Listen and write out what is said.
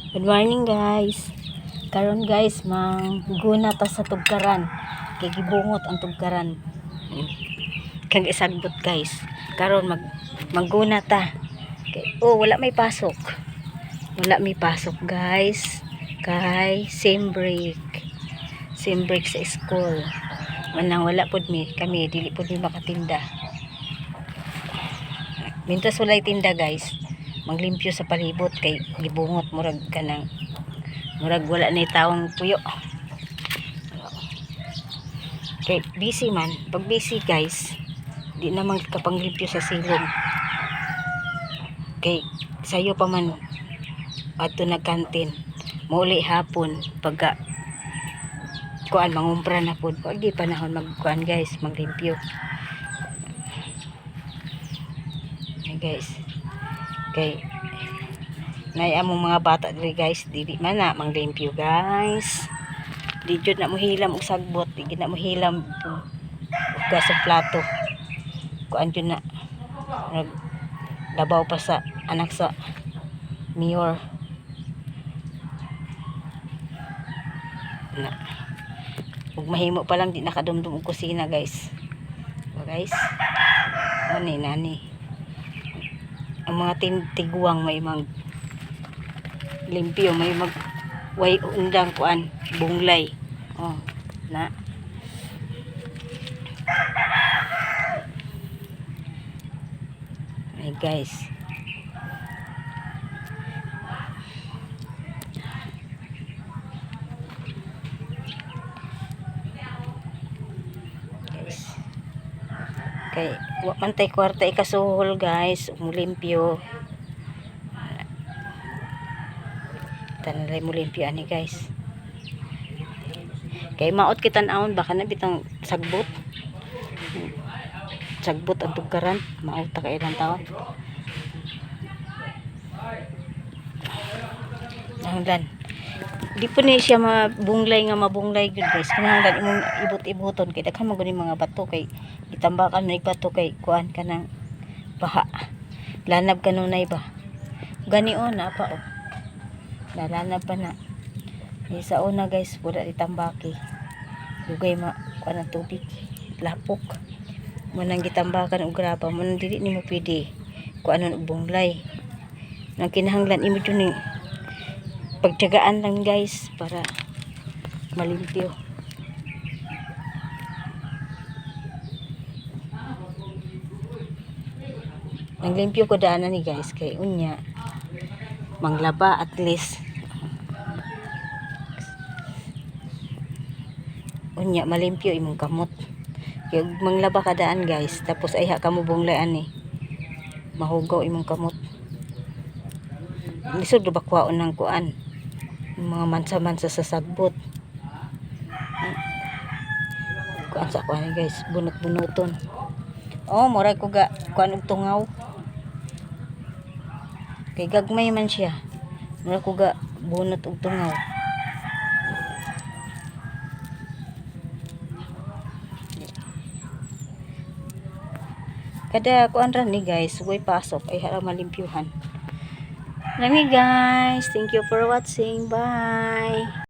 Good morning guys. Karon guys, mangguna ta sa tugkaran. Kay gibungot ang tugkaran. Kag isagbot guys. Karon mangguna ta. Kay wala may pasok. Wala may pasok guys. Kay same break. Same break sa school. Manang wala pud kami dili pud mi makatinda. Mintas walay tinda guys. Maglimpyo sa palibot kay gibungot murag kanang murag wala na tawong puyo. Kay busy man, pag busy guys, di naman kapanglimpyo sa silong. Kay sayo pa man adto nagkantin. Muli hapon pagka kuan mangumpra na pud. Pag di panahon magkuan guys, maglimpyo. Hey guys. Kay nay among mga bata diri guys, dili man na manglimpyo guys. Di jud na mo hilam og sagbot, di na mo hilam og sa plato. Kuan jud na naglabaw pa sa anak sa mayor. Na. Ug mahimo pa lang di nakadumdum og kusina guys. O guys. Ani nani. Ang mga tiguang may mag limpyo, may mag way undang kuan bunglay na ay guys kay wa man tay kwarta ikasuhol guys mulimpyo tanalay mulimpyo ani guys kay maot kitan-awon baka na bitang sagbot ang tugkaran maot ta kay ilang taon nanglan di po ni siya mabunglay gud guys kinahanglan imong ibot-ibuton kay daghan man gud mga bato kay gitambakan na bato kay kuan kanang baha lanab kanunay ba gani na pa lalanab pa na sa una guys pura itambaki dugay kuan ang tubig lapok mo nang gitambakan og graba mo nang dili nimo pwede kuanon og bunglay nang kinahanglan imo jud pagtiyagaan lang guys para malimpyo. Naglimpyo ko daanan ni guys kay unya manglaba at least unya malimpyo imong kamot. Kay manglaba ka daan guys tapos ayha ka mo bunglay ani mahugaw imong kamot. Lisod ba kwaon ng kuan mga mansa-mansa sa sagbot kuan sa kuan guys bunot-bunuton murag ko ga kuan og tungaw kay gagmay man siya murag ko ga bunot og tungaw kada kuan ra ni guys way pasok ay harang malimpyuhan. Lami guys, thank you for watching. Bye.